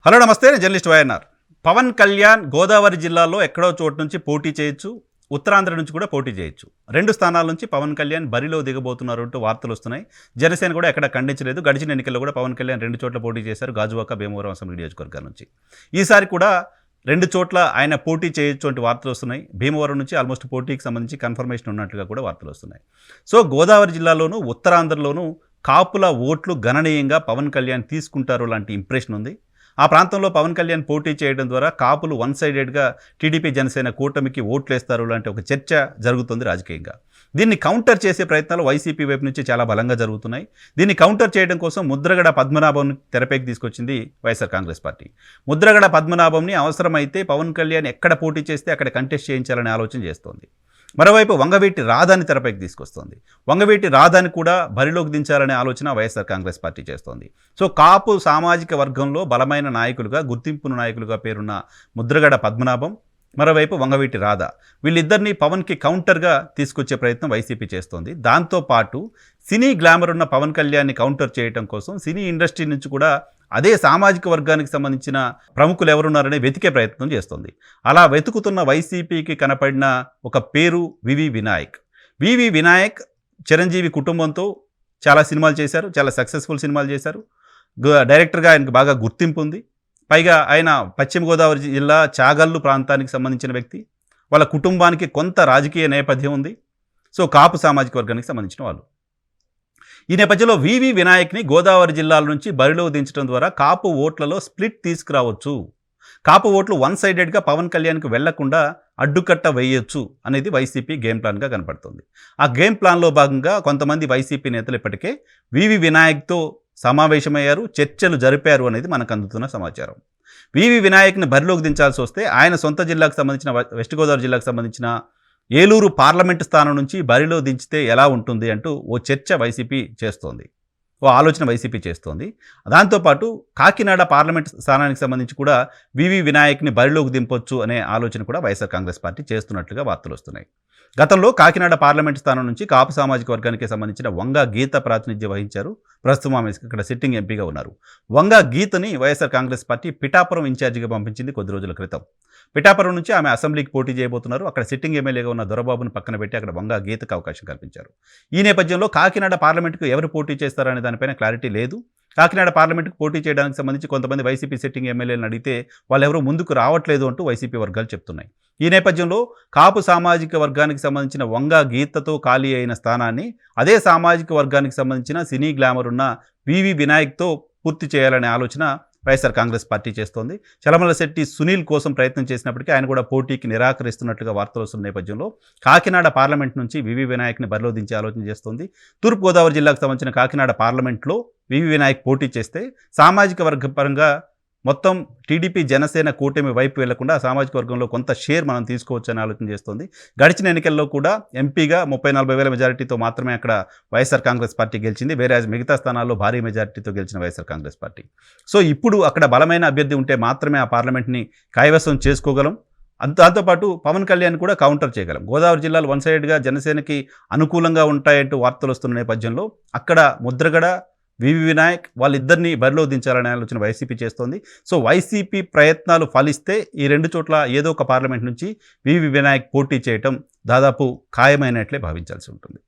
Hello నమస్తే, నేను journalist YNR. Pawan Kalyan Godavari జిల్లాలో ఎక్కడో చోటు నుంచి పోటీ చేయొచ్చు, ఉత్తరాంధ్ర నుంచి కూడా పోటీ చేయొచ్చు. 2 స్థానాల నుంచి పవన్ కళ్యాణ్ బరిలో దిగబోతున్నారు అంటూ వార్తలు వస్తున్నాయి. జనసేన కూడా ఎక్కడ ఖండించలేదు. గడిచిన ఎన్నికల్లో కూడా పవన్ కళ్యాణ్ 2 చోట్ల పోటీ చేశారు, గాజువాక, భీమవరం అసెంబ్లీ నియోజకవర్గాల నుంచి. ఈసారి కూడా 2 చోట్ల ఆయన పోటీ చేయొచ్చు అంటూ వార్తలు వస్తున్నాయి. భీమవరం నుంచి ఆల్మోస్ట్ పోటీకి సంబంధించి కన్ఫర్మేషన్ ఉన్నట్లుగా కూడా వార్తలు వస్తున్నాయి. సో గోదావరి జిల్లాలోనూ ఉత్తరాంధ్రలోనూ కాపుల ఓట్లు గణనీయంగా పవన్ కళ్యాణ్ తీసుకుంటారు లాంటి ఇంప్రెషన్ ఉంది. ఆ ప్రాంతంలో పవన్ కళ్యాణ్ పోటీ చేయడం ద్వారా కాపులు వన్ సైడెడ్గా టీడీపీ జనసేన కూటమికి ఓట్లేస్తారు లాంటి ఒక చర్చ జరుగుతుంది రాజకీయంగా. దీన్ని కౌంటర్ చేసే ప్రయత్నాలు వైసీపీ వైపు నుంచి చాలా బలంగా జరుగుతున్నాయి. దీన్ని కౌంటర్ చేయడం కోసం ముద్రగడ పద్మనాభంని తెరపైకి తీసుకొచ్చింది వైఎస్ఆర్ కాంగ్రెస్ పార్టీ. ముద్రగడ పద్మనాభంని అవసరమైతే పవన్ కళ్యాణ్ ఎక్కడ పోటీ చేస్తే అక్కడ కంటెస్ట్ చేయించాలనే ఆలోచన చేస్తోంది. మరోవైపు వంగవీటి రాధాని తెరపైకి తీసుకొస్తోంది. వంగవీటి రాధాని కూడా బరిలోకి దించాలనే ఆలోచన వైఎస్ఆర్ కాంగ్రెస్ పార్టీ చేస్తోంది. సో కాపు సామాజిక వర్గంలో బలమైన నాయకులుగా, గుర్తింపు నాయకులుగా పేరున్న ముద్రగడ పద్మనాభం, మరోవైపు వంగవీటి రాధ, వీళ్ళిద్దరినీ పవన్కి కౌంటర్గా తీసుకొచ్చే ప్రయత్నం వైసీపీ చేస్తోంది. దాంతోపాటు సినీ గ్లామర్ ఉన్న పవన్ కళ్యాణ్ని కౌంటర్ చేయడం కోసం సినీ ఇండస్ట్రీ నుంచి కూడా అదే సామాజిక వర్గానికి సంబంధించిన ప్రముఖులు ఎవరున్నారనే వెతికే ప్రయత్నం చేస్తోంది. అలా వెతుకుతున్న వైసీపీకి కనపడిన ఒక పేరు వివి వినాయక్. వివి వినాయక్ చిరంజీవి కుటుంబంతో చాలా సినిమాలు చేశారు, చాలా సక్సెస్ఫుల్ సినిమాలు చేశారు. డైరెక్టర్గా ఆయనకు బాగా గుర్తింపు ఉంది. పైగా ఆయన పశ్చిమ గోదావరి జిల్లా చాగల్లు ప్రాంతానికి సంబంధించిన వ్యక్తి. వాళ్ళ కుటుంబానికి కొంత రాజకీయ నేపథ్యం ఉంది. సో కాపు సామాజిక వర్గానికి సంబంధించిన వాళ్ళు. ఈ నేపథ్యంలో వివి వినాయక్ని గోదావరి జిల్లాల నుంచి బరిలో దించడం ద్వారా కాపు ఓట్లలో స్ప్లిట్ తీసుకురావచ్చు, కాపు ఓట్లు వన్ సైడెడ్గా పవన్ కళ్యాణ్కి వెళ్లకుండా అడ్డుకట్ట వేయొచ్చు అనేది వైసీపీ గేమ్ ప్లాన్గా కనపడుతుంది. ఆ గేమ్ ప్లాన్లో భాగంగా కొంతమంది వైసీపీ నేతలు ఇప్పటికే వివి వినాయక్తో సమావేశమయ్యారు, చర్చలు జరిపారు అనేది మనకు అందుతున్న సమాచారం. వివి వినాయక్ని బరిలోకి దించాల్సి వస్తే ఆయన సొంత జిల్లాకు సంబంధించిన వెస్ట్ గోదావరి జిల్లాకు సంబంధించిన ఏలూరు పార్లమెంటు స్థానం నుంచి బరిలో దించితే ఎలా ఉంటుంది అంటూ ఓ చర్చ వైసీపీ చేస్తోంది, ఓ ఆలోచన వైసీపీ చేస్తోంది. దాంతోపాటు కాకినాడ పార్లమెంట్ స్థానానికి సంబంధించి కూడా వివి వినాయక్ని బరిలోకి దింపొచ్చు అనే ఆలోచన కూడా వైఎస్ఆర్ కాంగ్రెస్ పార్టీ చేస్తున్నట్లుగా వార్తలు వస్తున్నాయి. గతంలో కాకినాడ పార్లమెంటు స్థానం నుంచి కాపు సామాజిక వర్గానికి సంబంధించిన వంగా గీత ప్రాతినిధ్యం వహించారు. ప్రస్తుతం ఆమె ఇక్కడ సిట్టింగ్ ఎంపీగా ఉన్నారు. వంగా గీతని వైఎస్ఆర్ కాంగ్రెస్ పార్టీ పిఠాపురం ఇన్ఛార్జిగా పంపించింది కొద్ది రోజుల క్రితం. పిఠాపురం నుంచి ఆమె అసెంబ్లీకి పోటీ చేయబోతున్నారు. అక్కడ సిట్టింగ్ ఎమ్మెల్యేగా ఉన్న దొరబాబును పక్కన పెట్టి అక్కడ వంగా గీతకు అవకాశం కల్పించారు. ఈ నేపథ్యంలో కాకినాడ పార్లమెంటుకు ఎవరు పోటీ చేస్తారనే దానిపైన క్లారిటీ లేదు. కాకినాడ పార్లమెంటుకు పోటీ చేయడానికి సంబంధించి కొంతమంది వైసీపీ సిట్టింగ్ ఎమ్మెల్యేలను అడిగితే వాళ్ళెవరూ ముందుకు రావట్లేదు అంటూ వైసీపీ వర్గాలు చెప్తున్నాయి. ఈ నేపథ్యంలో కాపు సామాజిక వర్గానికి సంబంధించిన వంగా గీతతో ఖాళీ అయిన స్థానాన్ని అదే సామాజిక వర్గానికి సంబంధించిన సినీ గ్లామర్ ఉన్న వివి వినాయక్తో పూర్తి చేయాలనే ఆలోచన వైఎస్ఆర్ కాంగ్రెస్ పార్టీ చేస్తోంది. చలమల శెట్టి సునీల్ కోసం ప్రయత్నం చేసినప్పటికీ ఆయన కూడా పోటీకి నిరాకరిస్తున్నట్లుగా వార్తలు వస్తున్న నేపథ్యంలో కాకినాడ పార్లమెంట్ నుంచి వివి వినాయక్ని బరిలో దించే ఆలోచన చేస్తోంది. తూర్పుగోదావరి జిల్లాకు సంబంధించిన కాకినాడ పార్లమెంట్లో వివి వినాయక్ పోటీ చేస్తే సామాజిక వర్గ పరంగా మొత్తం టీడీపీ జనసేన కూటమి వైపు వెళ్లకుండా సామాజిక వర్గంలో కొంత షేర్ మనం తీసుకోవచ్చు అని ఆలోచన చేస్తోంది. గడిచిన ఎన్నికల్లో కూడా ఎంపీగా 30-40 వేల మెజారిటీతో మాత్రమే అక్కడ వైఎస్ఆర్ కాంగ్రెస్ పార్టీ గెలిచింది. వేరే మిగతా స్థానాల్లో భారీ మెజారిటీతో గెలిచిన వైఎస్ఆర్ కాంగ్రెస్ పార్టీ. సో ఇప్పుడు అక్కడ బలమైన అభ్యర్థి ఉంటే మాత్రమే ఆ పార్లమెంట్ని కైవసం చేసుకోగలం. దాంతోపాటు పవన్ కళ్యాణ్ కూడా కౌంటర్ చేయగలం. గోదావరి జిల్లాలో వన్ సైడ్గా జనసేనకి అనుకూలంగా ఉంటాయంటూ వార్తలు వస్తున్న నేపథ్యంలో అక్కడ ముద్రగడ, వివి వినాయక్ వాళ్ళిద్దరినీ బరిలో దించాలనే ఆలోచన వైసీపీ చేస్తోంది. సో వైసీపీ ప్రయత్నాలు ఫలిస్తే ఈ 2 చోట్ల ఏదో ఒక పార్లమెంట్ నుంచి వివి వినాయక్ పోటీ చేయటం దాదాపు ఖాయమైనట్లే భావించాల్సి ఉంటుంది.